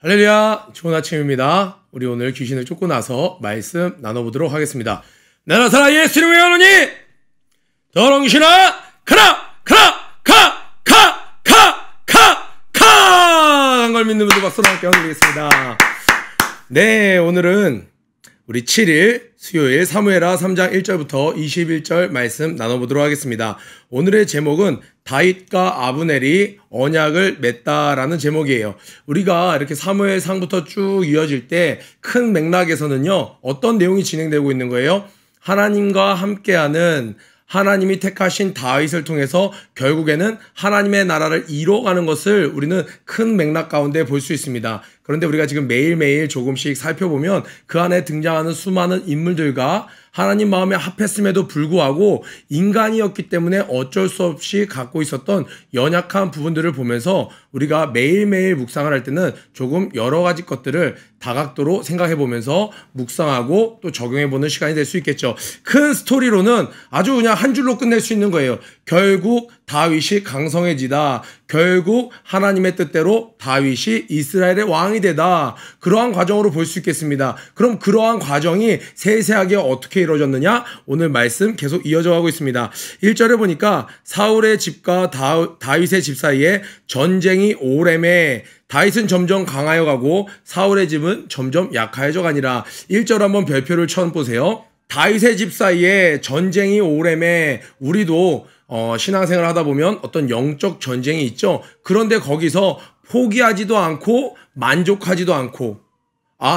할렐루야, 좋은 아침입니다. 우리 오늘 귀신을 쫓고 나서 말씀 나눠보도록 하겠습니다. 나라 살아 예수님의 여러분이 더렁신아 가라 한 걸 믿는 분들 박수로 함께 드리겠습니다. 네, 오늘은 우리 7일 수요일 사무엘하 3장 1절부터 21절 말씀 나눠보도록 하겠습니다. 오늘의 제목은 다윗과 아브넬이 언약을 맺다라는 제목이에요. 우리가 이렇게 사무엘상부터 쭉 이어질 때 큰 맥락에서는요, 어떤 내용이 진행되고 있는 거예요? 하나님과 함께하는 하나님이 택하신 다윗을 통해서 결국에는 하나님의 나라를 이뤄가는 것을 우리는 큰 맥락 가운데 볼 수 있습니다. 그런데 우리가 지금 매일매일 조금씩 살펴보면 그 안에 등장하는 수많은 인물들과 하나님 마음에 합했음에도 불구하고 인간이었기 때문에 어쩔 수 없이 갖고 있었던 연약한 부분들을 보면서 우리가 매일매일 묵상을 할 때는 조금 여러 가지 것들을 다각도로 생각해 보면서 묵상하고 또 적용해 보는 시간이 될 수 있겠죠. 큰 스토리로는 아주 그냥 한 줄로 끝낼 수 있는 거예요. 결국 다윗이 강성해지다. 결국 하나님의 뜻대로 다윗이 이스라엘의 왕이 되다. 그러한 과정으로 볼 수 있겠습니다. 그럼 그러한 과정이 세세하게 어떻게 이루어졌느냐? 오늘 말씀 계속 이어져 가고 있습니다. 1절에 보니까 사울의 집과 다윗의 집 사이에 전쟁이 오래매 다윗은 점점 강하여 가고 사울의 집은 점점 약해져 가니라. 1절 한번 별표를 쳐보세요. 다윗의 집 사이에 전쟁이 오래매. 우리도 신앙생활을 하다 보면 어떤 영적 전쟁이 있죠. 그런데 거기서 포기하지도 않고 만족하지도 않고,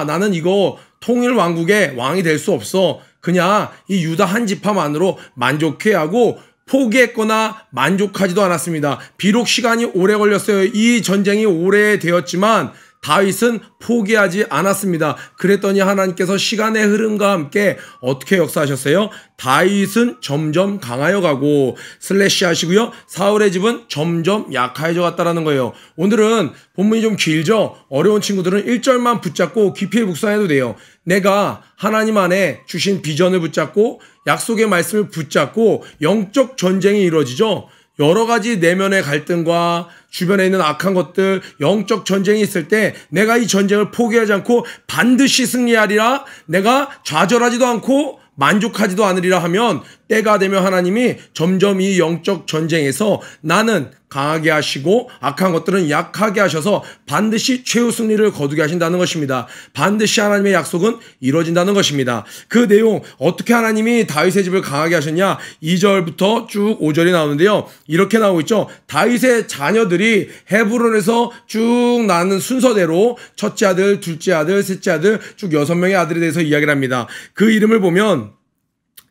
나는 이거 통일 왕국의 왕이 될 수 없어. 그냥 이 유다 한 지파만으로 만족해하고 포기했거나 만족하지도 않았습니다. 비록 시간이 오래 걸렸어요. 이 전쟁이 오래되었지만 다윗은 포기하지 않았습니다. 그랬더니 하나님께서 시간의 흐름과 함께 어떻게 역사하셨어요? 다윗은 점점 강하여 가고 슬래시 하시고요. 사울의 집은 점점 약해져 갔다라는 거예요. 오늘은 본문이 좀 길죠? 어려운 친구들은 1절만 붙잡고 깊이 묵상해도 돼요. 내가 하나님 안에 주신 비전을 붙잡고 약속의 말씀을 붙잡고 영적 전쟁이 이루어지죠. 여러 가지 내면의 갈등과 주변에 있는 악한 것들, 영적 전쟁이 있을 때 내가 이 전쟁을 포기하지 않고 반드시 승리하리라, 내가 좌절하지도 않고 만족하지도 않으리라 하면 때가 되면 하나님이 점점 이 영적 전쟁에서 나는 강하게 하시고 악한 것들은 약하게 하셔서 반드시 최후 승리를 거두게 하신다는 것입니다. 반드시 하나님의 약속은 이루어진다는 것입니다. 그 내용 어떻게 하나님이 다윗의 집을 강하게 하셨냐? 2절부터 쭉 5절이 나오는데요. 이렇게 나오고 있죠. 다윗의 자녀들이 헤브론에서 쭉 나는 순서대로 첫째 아들, 둘째 아들, 셋째 아들 쭉 6명의 아들에 대해서 이야기를 합니다. 그 이름을 보면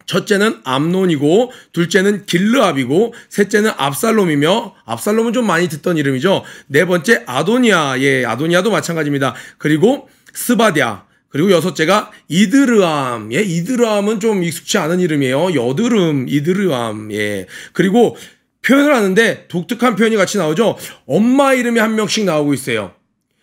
첫째는 암논이고 둘째는 길르압이고 셋째는 압살롬이며, 압살롬은 좀 많이 듣던 이름이죠. 네 번째 아도니아, 아도니아도 마찬가지입니다. 그리고 스바랴, 그리고 여섯째가 이드르암, 이드르암은 좀 익숙치 않은 이름이에요. 여드름, 이드르암, 그리고 표현을 하는데 독특한 표현이 같이 나오죠. 엄마 이름이 한 명씩 나오고 있어요.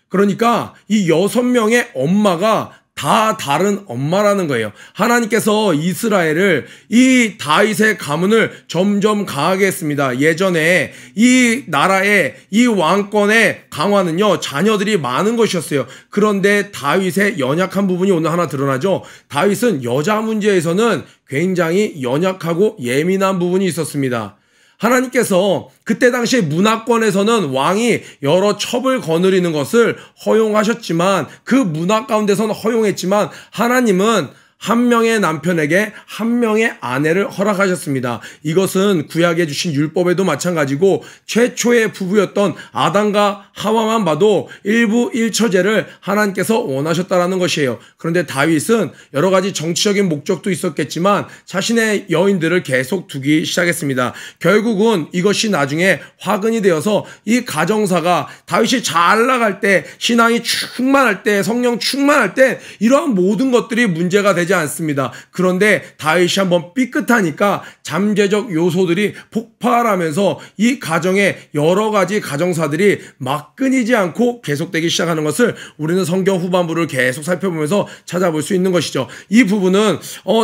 그러니까 이 6명의 엄마가 다 다른 엄마라는 거예요. 하나님께서 이스라엘을, 이 다윗의 가문을 점점 강하게 했습니다. 예전에 이 나라의 이 왕권의 강화는요, 자녀들이 많은 것이었어요. 그런데 다윗의 연약한 부분이 오늘 하나 드러나죠. 다윗은 여자 문제에서는 굉장히 연약하고 예민한 부분이 있었습니다. 하나님께서 그때 당시 문화권에서는 왕이 여러 첩을 거느리는 것을 허용하셨지만, 그 문화 가운데서는 허용했지만 하나님은 한 명의 남편에게 한 명의 아내를 허락하셨습니다. 이것은 구약에 주신 율법에도 마찬가지고 최초의 부부였던 아담과 하와만 봐도 일부 일처제를 하나님께서 원하셨다라는 것이에요. 그런데 다윗은 여러 가지 정치적인 목적도 있었겠지만 자신의 여인들을 계속 두기 시작했습니다. 결국은 이것이 나중에 화근이 되어서 이 가정사가 다윗이 잘 나갈 때, 신앙이 충만할 때, 성령 충만할 때 이러한 모든 것들이 문제가 되지 않습니다. 그런데 다윗이 한번 삐끗하니까 잠재적 요소들이 폭발하면서 이 가정의 여러 가지 가정사들이 막 끊이지 않고 계속되기 시작하는 것을 우리는 성경 후반부를 계속 살펴보면서 찾아볼 수 있는 것이죠. 이 부분은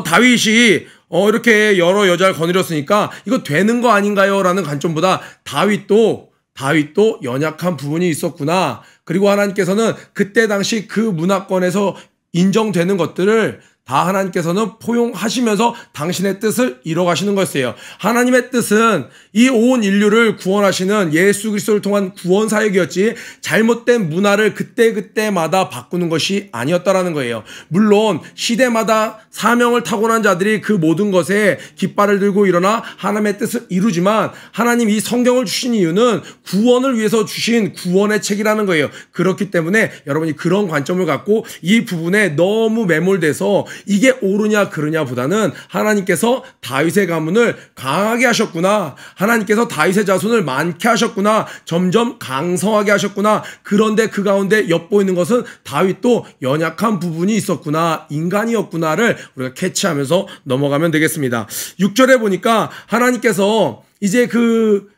다윗이 이렇게 여러 여자를 거느렸으니까 이거 되는 거 아닌가요? 라는 관점보다 다윗도 다윗도 연약한 부분이 있었구나. 그리고 하나님께서는 그때 당시 그 문화권에서 인정되는 것들을 다 하나님께서는 포용하시면서 당신의 뜻을 이뤄가시는 것이에요. 하나님의 뜻은 이 온 인류를 구원하시는 예수 그리스도를 통한 구원 사역이었지 잘못된 문화를 그때그때마다 바꾸는 것이 아니었다라는 거예요. 물론 시대마다 사명을 타고난 자들이 그 모든 것에 깃발을 들고 일어나 하나님의 뜻을 이루지만 하나님 이 성경을 주신 이유는 구원을 위해서 주신 구원의 책이라는 거예요. 그렇기 때문에 여러분이 그런 관점을 갖고 이 부분에 너무 매몰돼서 이게 옳으냐 그르냐 보다는 하나님께서 다윗의 가문을 강하게 하셨구나. 하나님께서 다윗의 자손을 많게 하셨구나. 점점 강성하게 하셨구나. 그런데 그 가운데 엿보이는 것은 다윗도 연약한 부분이 있었구나. 인간이었구나를 우리가 캐치하면서 넘어가면 되겠습니다. 6절에 보니까 하나님께서 이제 그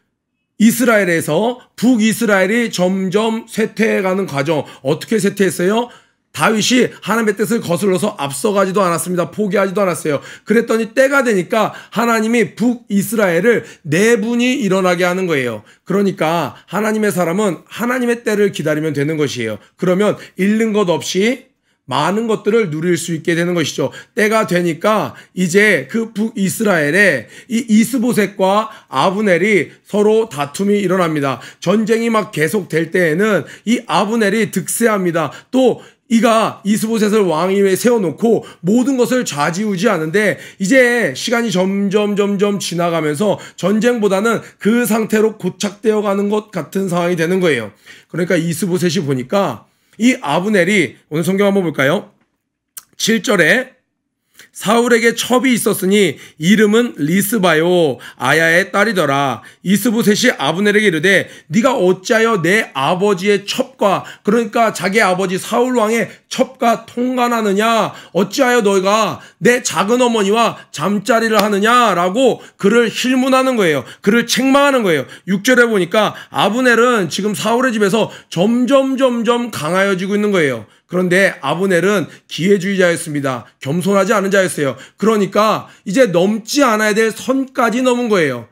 이스라엘에서 북이스라엘이 점점 쇠퇴해가는 과정. 어떻게 쇠퇴했어요? 다윗이 하나님의 뜻을 거슬러서 앞서가지도 않았습니다. 포기하지도 않았어요. 그랬더니 때가 되니까 하나님이 북이스라엘을 내분이 일어나게 하는 거예요. 그러니까 하나님의 사람은 하나님의 때를 기다리면 되는 것이에요. 그러면 잃는 것 없이 많은 것들을 누릴 수 있게 되는 것이죠. 때가 되니까 이제 그 북이스라엘에 이 이스보셋과 아브넬이 서로 다툼이 일어납니다. 전쟁이 막 계속될 때에는 이 아브넬이 득세합니다. 또 이가 이스보셋을 왕위에 세워놓고 모든 것을 좌지우지하는데 이제 시간이 점점 지나가면서 전쟁보다는 그 상태로 고착되어 가는 것 같은 상황이 되는 거예요. 그러니까 이스보셋이 보니까 이 아브넬이 오늘 성경 한번 볼까요? 7절에 사울에게 첩이 있었으니 이름은 리스바요 아야의 딸이더라. 이스보셋이 아브넬에게 이르되 네가 어찌하여 내 아버지의 첩과 그러니까 자기 아버지 사울 왕의 첩과 통관하느냐 어찌하여 너희가 내 작은 어머니와 잠자리를 하느냐라고 그를 힐문하는 거예요. 그를 책망하는 거예요. 6절에 보니까 아브넬은 지금 사울의 집에서 점점 강하여지고 있는 거예요. 그런데 아브넬은 기회주의자였습니다. 겸손하지 않은 자였어요. 그러니까 이제 넘지 않아야 될 선까지 넘은 거예요.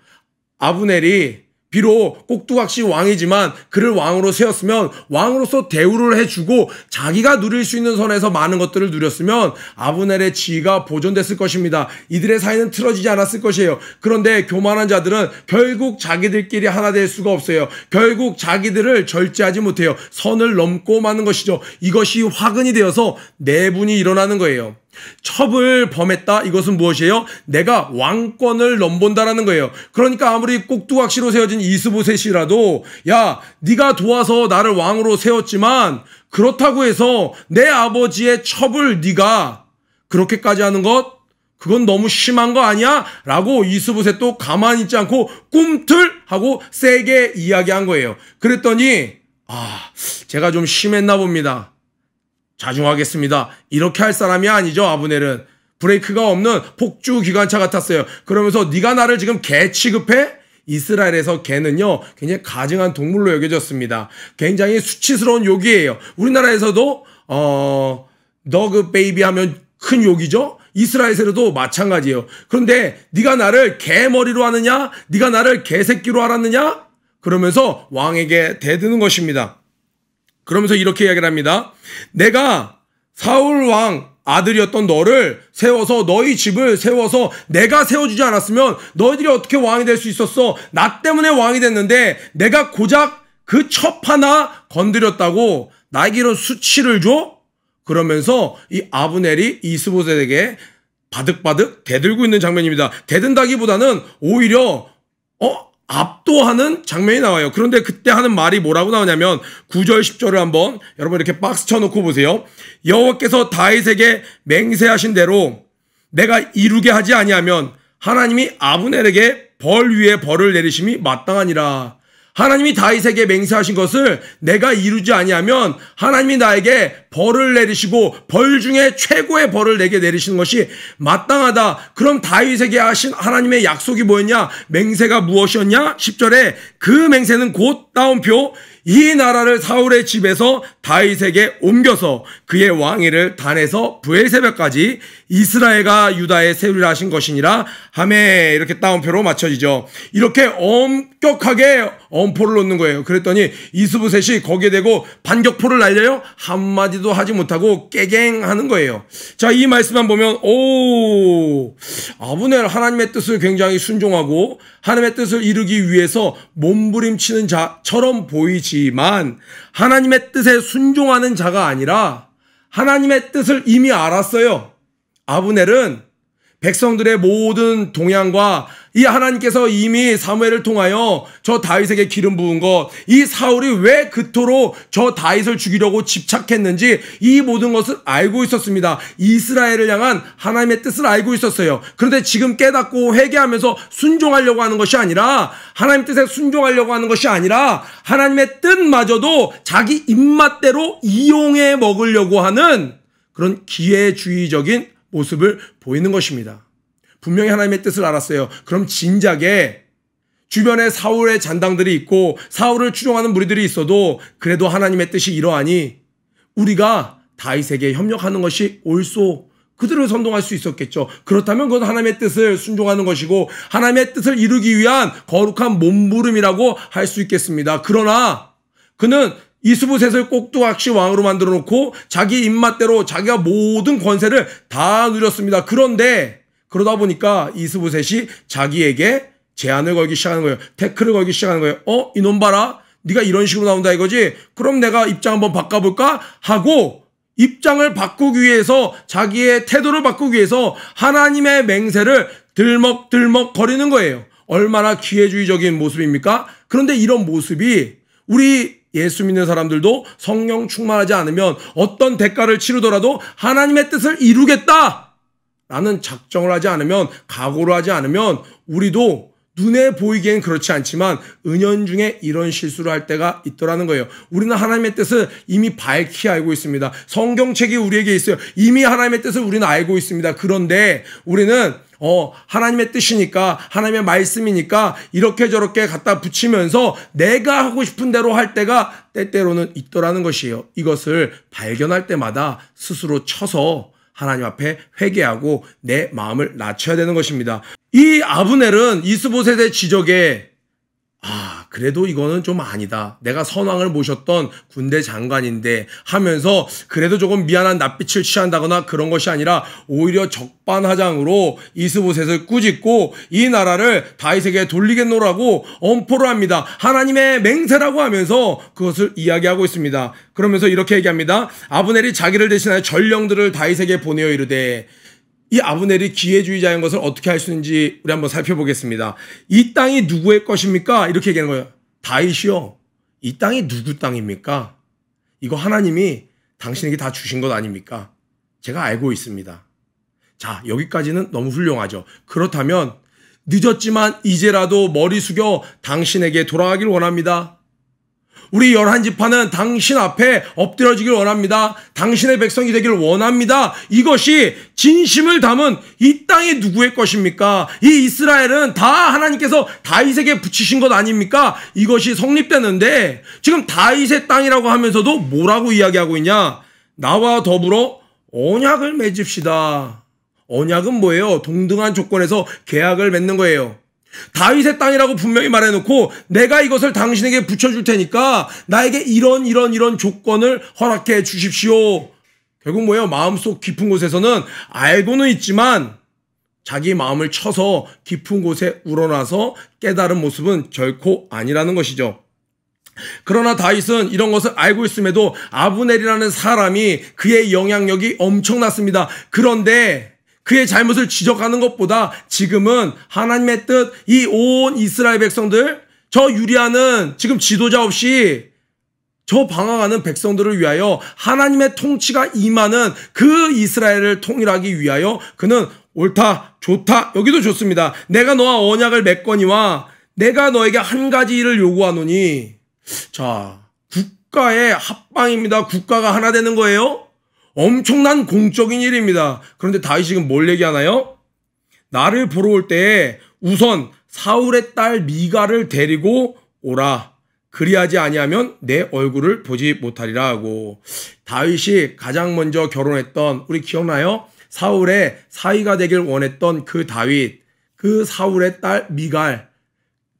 아브넬이 비록 꼭두각시 왕이지만 그를 왕으로 세웠으면 왕으로서 대우를 해주고 자기가 누릴 수 있는 선에서 많은 것들을 누렸으면 아브넬의 지위가 보존됐을 것입니다. 이들의 사이는 틀어지지 않았을 것이에요. 그런데 교만한 자들은 결국 자기들끼리 하나 될 수가 없어요. 결국 자기들을 절제하지 못해요. 선을 넘고 마는 것이죠. 이것이 화근이 되어서 내분이 일어나는 거예요. 첩을 범했다. 이것은 무엇이에요? 내가 왕권을 넘본다라는 거예요. 그러니까 아무리 꼭두각시로 세워진 이스보셋이라도 야, 네가 도와서 나를 왕으로 세웠지만 그렇다고 해서 내 아버지의 첩을 네가 그렇게까지 하는 것 그건 너무 심한 거 아니야? 라고 이스보셋도 가만히 있지 않고 꿈틀하고 세게 이야기한 거예요. 그랬더니 제가 좀 심했나 봅니다. 자중하겠습니다. 이렇게 할 사람이 아니죠. 아브넬은 브레이크가 없는 폭주 기관차 같았어요. 그러면서 네가 나를 지금 개 취급해? 이스라엘에서 개는요 굉장히 가증한 동물로 여겨졌습니다. 굉장히 수치스러운 욕이에요. 우리나라에서도 너그 베이비 하면 큰 욕이죠. 이스라엘에서도 마찬가지예요. 그런데 네가 나를 개머리로 하느냐? 네가 나를 개새끼로 알았느냐? 그러면서 왕에게 대드는 것입니다. 그러면서 이렇게 이야기를 합니다. 내가 사울 왕 아들이었던 너를 세워서 너희 집을 세워서 내가 세워주지 않았으면 너희들이 어떻게 왕이 될 수 있었어? 나 때문에 왕이 됐는데 내가 고작 그 첩 하나 건드렸다고 나에게 이런 수치를 줘? 그러면서 이 아브넬이 이스보셋에게 바득바득 대들고 있는 장면입니다. 대든다기보다는 오히려 압도하는 장면이 나와요. 그런데 그때 하는 말이 뭐라고 나오냐면 9절 10절을 한번 여러분 이렇게 박스 쳐놓고 보세요. 여호와께서 다윗에게 맹세하신 대로 내가 이루게 하지 아니하면 하나님이 아브넬에게 벌 위에 벌을 내리심이 마땅하니라. 하나님이 다윗에게 맹세하신 것을 내가 이루지 아니하면 하나님이 나에게 벌을 내리시고 벌 중에 최고의 벌을 내게 내리시는 것이 마땅하다. 그럼 다윗에게 하신 하나님의 약속이 뭐였냐? 맹세가 무엇이었냐? 10절에 그 맹세는 곧 따옴표 이 나라를 사울의 집에서 다윗에게 옮겨서 그의 왕위를 단에서 브엘세바까지 이스라엘과 유다에 세우리라 하신 것이니라 하매. 이렇게 따옴표로 맞춰지죠. 이렇게 엄격하게 엄포를 놓는 거예요. 그랬더니 이스보셋이 거기에 대고 반격포를 날려요. 한마디도 하지 못하고 깨갱하는 거예요. 자, 이 말씀만 보면 아브넬 하나님의 뜻을 굉장히 순종하고 하나님의 뜻을 이루기 위해서 몸부림치는 자처럼 보이지만 하나님의 뜻에 순종하는 자가 아니라 하나님의 뜻을 이미 알았어요. 아브넬은 백성들의 모든 동향과 이 하나님께서 이미 사무엘을 통하여 저 다윗에게 기름 부은 것, 이 사울이 왜 그토록 저 다윗을 죽이려고 집착했는지 이 모든 것을 알고 있었습니다. 이스라엘을 향한 하나님의 뜻을 알고 있었어요. 그런데 지금 깨닫고 회개하면서 순종하려고 하는 것이 아니라, 하나님 뜻에 순종하려고 하는 것이 아니라 하나님의 뜻마저도 자기 입맛대로 이용해 먹으려고 하는 그런 기회주의적인 모습을 보이는 것입니다. 분명히 하나님의 뜻을 알았어요. 그럼 진작에 주변에 사울의 잔당들이 있고 사울을 추종하는 무리들이 있어도 그래도 하나님의 뜻이 이러하니 우리가 다윗에게 협력하는 것이 옳소. 그들을 선동할 수 있었겠죠. 그렇다면 그건 하나님의 뜻을 순종하는 것이고 하나님의 뜻을 이루기 위한 거룩한 몸부림이라고 할 수 있겠습니다. 그러나 그는 이스보셋을 꼭두각시 왕으로 만들어 놓고 자기 입맛대로 자기가 모든 권세를 다 누렸습니다. 그런데 그러다 보니까 이스보셋이 자기에게 제한을 걸기 시작하는 거예요. 태클을 걸기 시작하는 거예요. 이놈 봐라. 네가 이런 식으로 나온다 이거지? 그럼 내가 입장 한번 바꿔볼까? 하고 입장을 바꾸기 위해서, 자기의 태도를 바꾸기 위해서 하나님의 맹세를 들먹들먹 거리는 거예요. 얼마나 기회주의적인 모습입니까? 그런데 이런 모습이 우리 예수 믿는 사람들도 성령 충만하지 않으면 어떤 대가를 치르더라도 하나님의 뜻을 이루겠다라는 작정을 하지 않으면, 각오를 하지 않으면 우리도 눈에 보이기엔 그렇지 않지만 은연중에 이런 실수를 할 때가 있더라는 거예요. 우리는 하나님의 뜻을 이미 밝히 알고 있습니다. 성경책이 우리에게 있어요. 이미 하나님의 뜻을 우리는 알고 있습니다. 그런데 우리는 하나님의 뜻이니까, 하나님의 말씀이니까 이렇게 저렇게 갖다 붙이면서 내가 하고 싶은 대로 할 때가 때때로는 있더라는 것이에요. 이것을 발견할 때마다 스스로 쳐서 하나님 앞에 회개하고 내 마음을 낮춰야 되는 것입니다. 이 아브넬은 이스보셋의 지적에 그래도 이거는 좀 아니다. 내가 선왕을 모셨던 군대 장관인데 하면서 그래도 조금 미안한 낯빛을 취한다거나 그런 것이 아니라 오히려 적반하장으로 이스보셋을 꾸짖고 이 나라를 다윗에게 돌리겠노라고 엄포를 합니다. 하나님의 맹세라고 하면서 그것을 이야기하고 있습니다. 그러면서 이렇게 얘기합니다. 아브넬이 자기를 대신하여 전령들을 다윗에게 보내어 이르되, 이 아브넬이 기회주의자인 것을 어떻게 알 수 있는지 우리 한번 살펴보겠습니다. 이 땅이 누구의 것입니까? 이렇게 얘기하는 거예요. 다윗이요. 이 땅이 누구 땅입니까? 이거 하나님이 당신에게 다 주신 것 아닙니까? 제가 알고 있습니다. 자, 여기까지는 너무 훌륭하죠. 그렇다면 늦었지만 이제라도 머리 숙여 당신에게 돌아가길 원합니다. 우리 11지파는 당신 앞에 엎드려지길 원합니다. 당신의 백성이 되길 원합니다. 이것이 진심을 담은 이 땅이 누구의 것입니까? 이 이스라엘은 다 하나님께서 다윗에게 붙이신 것 아닙니까? 이것이 성립되는데 지금 다윗의 땅이라고 하면서도 뭐라고 이야기하고 있냐? 나와 더불어 언약을 맺읍시다. 언약은 뭐예요? 동등한 조건에서 계약을 맺는 거예요. 다윗의 땅이라고 분명히 말해놓고 내가 이것을 당신에게 붙여줄 테니까 나에게 이런 조건을 허락해 주십시오. 결국 뭐예요? 마음속 깊은 곳에서는 알고는 있지만 자기 마음을 쳐서 깊은 곳에 우러나서 깨달은 모습은 결코 아니라는 것이죠. 그러나 다윗은 이런 것을 알고 있음에도 아브넬이라는 사람이 그의 영향력이 엄청났습니다. 그런데 그의 잘못을 지적하는 것보다 지금은 하나님의 뜻, 이 온 이스라엘 백성들, 저 유리아는 지금 지도자 없이 저 방황하는 백성들을 위하여 하나님의 통치가 임하는 그 이스라엘을 통일하기 위하여 그는 옳다, 좋다, 여기도 좋습니다. 내가 너와 언약을 맺거니와 내가 너에게 한 가지 일을 요구하노니. 자, 국가의 합방입니다. 국가가 하나 되는 거예요. 엄청난 공적인 일입니다. 그런데 다윗이 지금 뭘 얘기하나요? 나를 보러 올 때에 우선 사울의 딸 미가를 데리고 오라. 그리하지 아니하면 내 얼굴을 보지 못하리라 하고, 다윗이 가장 먼저 결혼했던, 우리 기억나요? 사울의 사위가 되길 원했던 그 다윗, 그 사울의 딸 미갈,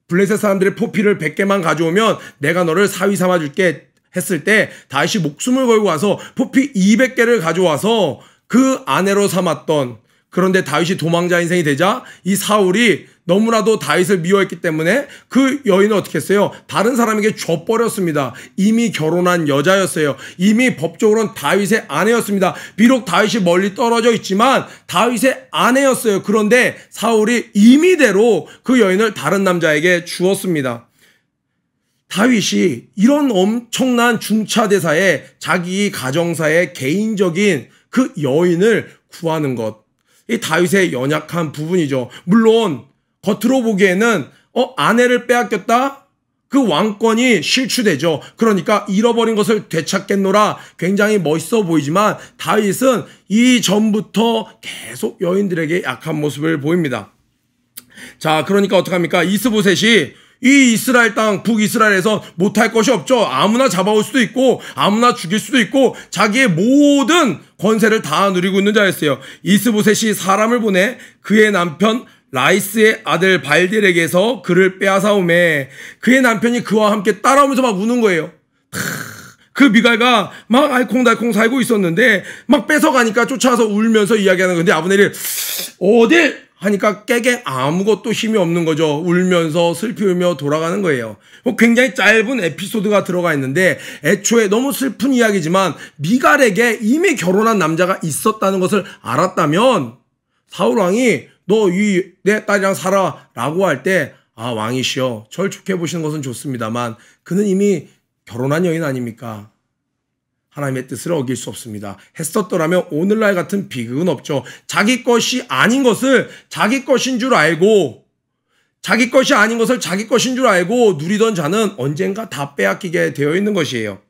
블레셋 사람들의 포피를 100개만 가져오면 내가 너를 사위 삼아줄게 했을 때 다윗이 목숨을 걸고 와서 포피 200개를 가져와서 그 아내로 삼았던, 그런데 다윗이 도망자 인생이 되자 이 사울이 너무나도 다윗을 미워했기 때문에 그 여인을 어떻게 했어요? 다른 사람에게 줘버렸습니다. 이미 결혼한 여자였어요. 이미 법적으로는 다윗의 아내였습니다. 비록 다윗이 멀리 떨어져 있지만 다윗의 아내였어요. 그런데 사울이 임의대로 그 여인을 다른 남자에게 주었습니다. 다윗이 이런 엄청난 중차대사에 자기 가정사의 개인적인 그 여인을 구하는 것, 이 다윗의 연약한 부분이죠. 물론 겉으로 보기에는 아내를 빼앗겼다? 그 왕권이 실추되죠. 그러니까 잃어버린 것을 되찾겠노라 굉장히 멋있어 보이지만 다윗은 이전부터 계속 여인들에게 약한 모습을 보입니다. 자, 그러니까 어떡합니까? 이스보셋이 이 이스라엘 땅 북이스라엘에서 못할 것이 없죠. 아무나 잡아올 수도 있고 아무나 죽일 수도 있고 자기의 모든 권세를 다 누리고 있는 자였어요. 이스보셋이 사람을 보내 그의 남편 라이스의 아들 발딜에게서 그를 빼앗아오매 그의 남편이 그와 함께 따라오면서 막 우는 거예요. 그 미갈가 막 알콩달콩 살고 있었는데 막 뺏어가니까 쫓아와서 울면서 이야기하는 건데 아브넬이 어딜 하니까 깨게 아무것도 힘이 없는 거죠. 울면서 슬피 울며 돌아가는 거예요. 굉장히 짧은 에피소드가 들어가 있는데 애초에 너무 슬픈 이야기지만 미갈에게 이미 결혼한 남자가 있었다는 것을 알았다면 사울 왕이 너 내 딸이랑 살아 라고 할 때 아, 왕이시여 절 좋게 보시는 것은 좋습니다만 그는 이미 결혼한 여인 아닙니까? 하나님의 뜻을 어길 수 없습니다. 했었더라면 오늘날 같은 비극은 없죠. 자기 것이 아닌 것을 자기 것인 줄 알고 자기 것이 아닌 것을 자기 것인 줄 알고 누리던 자는 언젠가 다 빼앗기게 되어 있는 것이에요.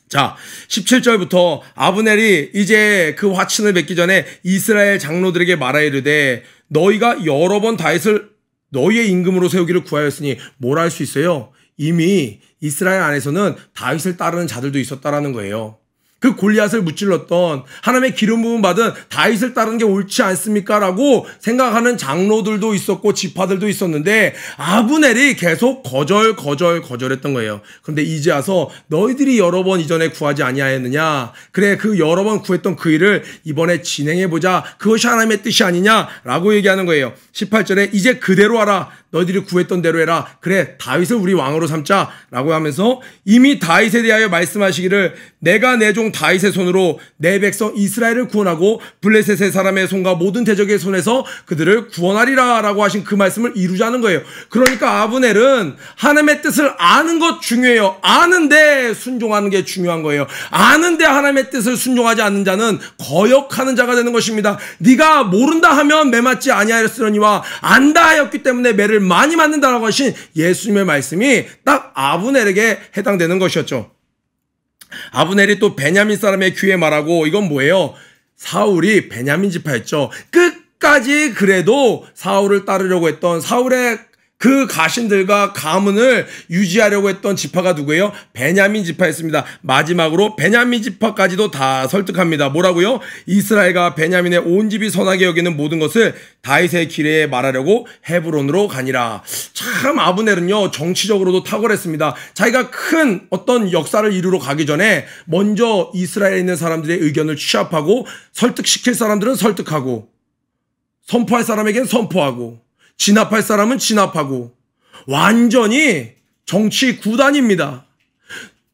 자, 17절부터 아브넬이 이제 그 화친을 맺기 전에 이스라엘 장로들에게 말하이르되 너희가 여러 번 다윗을 너희의 임금으로 세우기를 구하였으니 뭘 할 수 있어요? 이미 이스라엘 안에서는 다윗을 따르는 자들도 있었다라는 거예요. 그 골리앗을 무찔렀던 하나님의 기름 부음 받은 다윗을 따르는 게 옳지 않습니까? 라고 생각하는 장로들도 있었고 지파들도 있었는데 아브넬이 계속 거절했던 거예요. 그런데 이제 와서 너희들이 여러 번 이전에 구하지 아니하였느냐? 그래, 그 여러 번 구했던 그 일을 이번에 진행해보자. 그것이 하나님의 뜻이 아니냐라고 얘기하는 거예요. 18절에 이제 그대로 하라. 너희들이 구했던 대로 해라. 그래, 다윗을 우리 왕으로 삼자라고 하면서 이미 다윗에 대하여 말씀하시기를 내가 내 종 다윗의 손으로 내 백성 이스라엘을 구원하고 블레셋의 사람의 손과 모든 대적의 손에서 그들을 구원하리라 라고 하신 그 말씀을 이루자는 거예요. 그러니까 아브넬은 하나님의 뜻을 아는 것 중요해요. 아는데 순종하는 게 중요한 거예요. 아는데 하나님의 뜻을 순종하지 않는 자는 거역하는 자가 되는 것입니다. 네가 모른다 하면 매 맞지 아니하였으려니와 안다 하였기 때문에 매를 많이 맞는다라고 하신 예수님의 말씀이 딱 아브넬에게 해당되는 것이었죠. 아브넬이 또 베냐민 사람의 귀에 말하고 이건 뭐예요? 사울이 베냐민 지파였죠. 끝까지 그래도 사울을 따르려고 했던 사울의 그 가신들과 가문을 유지하려고 했던 지파가 누구예요? 베냐민 지파였습니다. 마지막으로 베냐민 지파까지도 다 설득합니다. 뭐라고요? 이스라엘과 베냐민의 온 집이 선하게 여기는 모든 것을 다윗의 길에 말하려고 헤브론으로 가니라. 참 아브넬은요 정치적으로도 탁월했습니다. 자기가 큰 어떤 역사를 이루러 가기 전에 먼저 이스라엘에 있는 사람들의 의견을 취합하고 설득시킬 사람들은 설득하고 선포할 사람에겐 선포하고 진압할 사람은 진압하고 완전히 정치 구단입니다.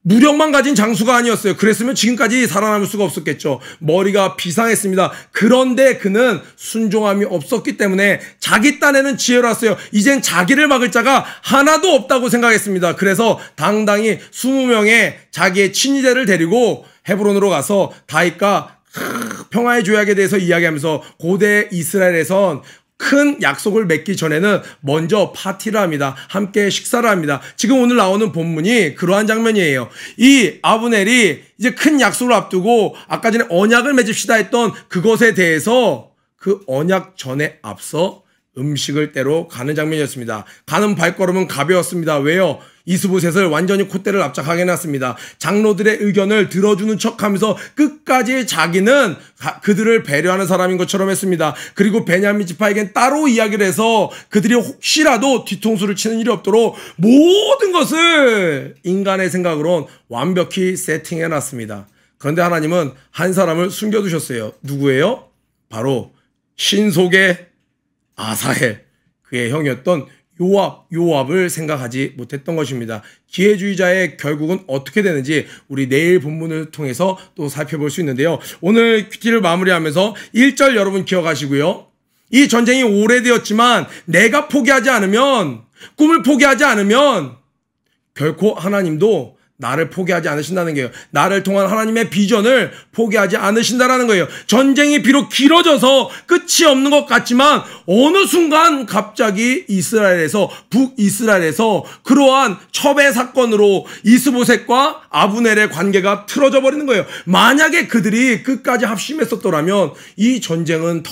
무력만 가진 장수가 아니었어요. 그랬으면 지금까지 살아남을 수가 없었겠죠. 머리가 비상했습니다. 그런데 그는 순종함이 없었기 때문에 자기 딴에는 지혜로웠어요. 이젠 자기를 막을 자가 하나도 없다고 생각했습니다. 그래서 당당히 20명의 자기의 친위대를 데리고 헤브론으로 가서 다윗과 평화의 조약에 대해서 이야기하면서 고대 이스라엘에선 큰 약속을 맺기 전에는 먼저 파티를 합니다. 함께 식사를 합니다. 지금 오늘 나오는 본문이 그러한 장면이에요. 이 아브넬이 이제 큰 약속을 앞두고 아까 전에 언약을 맺읍시다 했던 그것에 대해서 그 언약 전에 앞서 음식을 때로 가는 장면이었습니다. 가는 발걸음은 가벼웠습니다. 왜요? 이스보셋을 완전히 콧대를 납작하게 해놨습니다. 장로들의 의견을 들어주는 척하면서 끝까지 자기는 그들을 배려하는 사람인 것처럼 했습니다. 그리고 베냐민 지파에겐 따로 이야기를 해서 그들이 혹시라도 뒤통수를 치는 일이 없도록 모든 것을 인간의 생각으론 완벽히 세팅해놨습니다. 그런데 하나님은 한 사람을 숨겨두셨어요. 누구예요? 바로 신속의 아사헬, 그의 형이었던 요압을 생각하지 못했던 것입니다. 기회주의자의 결국은 어떻게 되는지 우리 내일 본문을 통해서 또 살펴볼 수 있는데요. 오늘 큐티를 마무리하면서 1절 여러분 기억하시고요. 이 전쟁이 오래되었지만 내가 포기하지 않으면, 꿈을 포기하지 않으면 결코 하나님도 나를 포기하지 않으신다는 거예요. 나를 통한 하나님의 비전을 포기하지 않으신다는 거예요. 전쟁이 비록 길어져서 끝이 없는 것 같지만 어느 순간 갑자기 북이스라엘에서 그러한 첩의 사건으로 이스보셋과 아브넬의 관계가 틀어져 버리는 거예요. 만약에 그들이 끝까지 합심했었더라면 이 전쟁은 더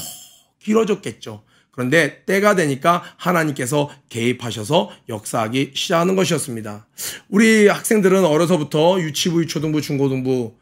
길어졌겠죠. 그런데 때가 되니까 하나님께서 개입하셔서 역사하기 시작하는 것이었습니다. 우리 학생들은 어려서부터 유치부, 유초등부, 중고등부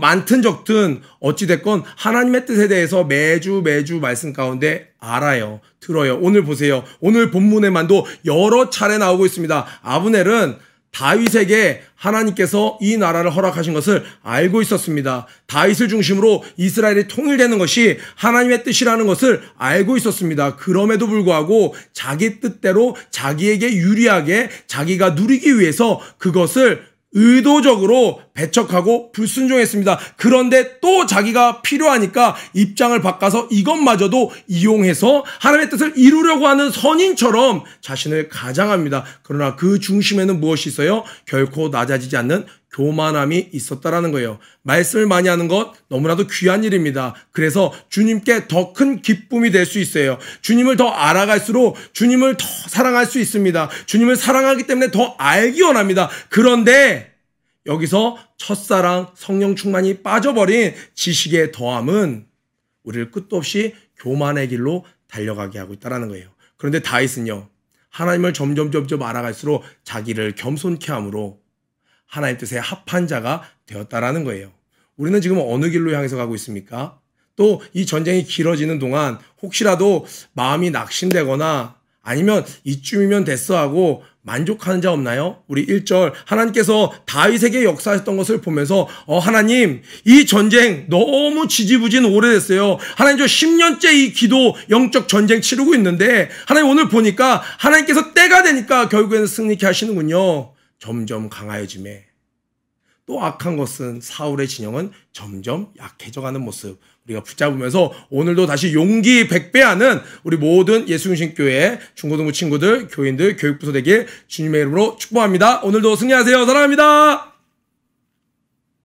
많든 적든 어찌됐건 하나님의 뜻에 대해서 매주 말씀 가운데 알아요. 들어요. 오늘 보세요. 오늘 본문에만도 여러 차례 나오고 있습니다. 아브넬은 다윗에게 하나님께서 이 나라를 허락하신 것을 알고 있었습니다. 다윗을 중심으로 이스라엘이 통일되는 것이 하나님의 뜻이라는 것을 알고 있었습니다. 그럼에도 불구하고 자기 뜻대로 자기에게 유리하게 자기가 누리기 위해서 그것을 의도적으로 배척하고 불순종했습니다. 그런데 또 자기가 필요하니까 입장을 바꿔서 이것마저도 이용해서 하나님의 뜻을 이루려고 하는 선인처럼 자신을 가장합니다. 그러나 그 중심에는 무엇이 있어요? 결코 낮아지지 않는 교만함이 있었다라는 거예요. 말씀을 많이 하는 것 너무나도 귀한 일입니다. 그래서 주님께 더 큰 기쁨이 될 수 있어요. 주님을 더 알아갈수록 주님을 더 사랑할 수 있습니다. 주님을 사랑하기 때문에 더 알기 원합니다. 그런데 여기서 첫사랑 성령 충만이 빠져버린 지식의 더함은 우리를 끝도 없이 교만의 길로 달려가게 하고 있다는 거예요. 그런데 다윗은요, 하나님을 점점 알아갈수록 자기를 겸손케 함으로 하나님 뜻에 합한 자가 되었다라는 거예요. 우리는 지금 어느 길로 향해서 가고 있습니까? 또 이 전쟁이 길어지는 동안 혹시라도 마음이 낙심되거나 아니면 이쯤이면 됐어 하고 만족하는 자 없나요? 우리 1절 하나님께서 다윗에게 역사하셨던 것을 보면서 하나님 이 전쟁 너무 지지부진 오래됐어요. 하나님 저 10년째 이 기도 영적 전쟁 치르고 있는데 하나님 오늘 보니까 하나님께서 때가 되니까 결국에는 승리케 하시는군요. 점점 강하여짐에 또 악한 것은 사울의 진영은 점점 약해져가는 모습 우리가 붙잡으면서 오늘도 다시 용기 100배하는 우리 모든 예수중심교회 중고등부 친구들, 교인들, 교육부서 되길 주님의 이름으로 축복합니다. 오늘도 승리하세요. 사랑합니다.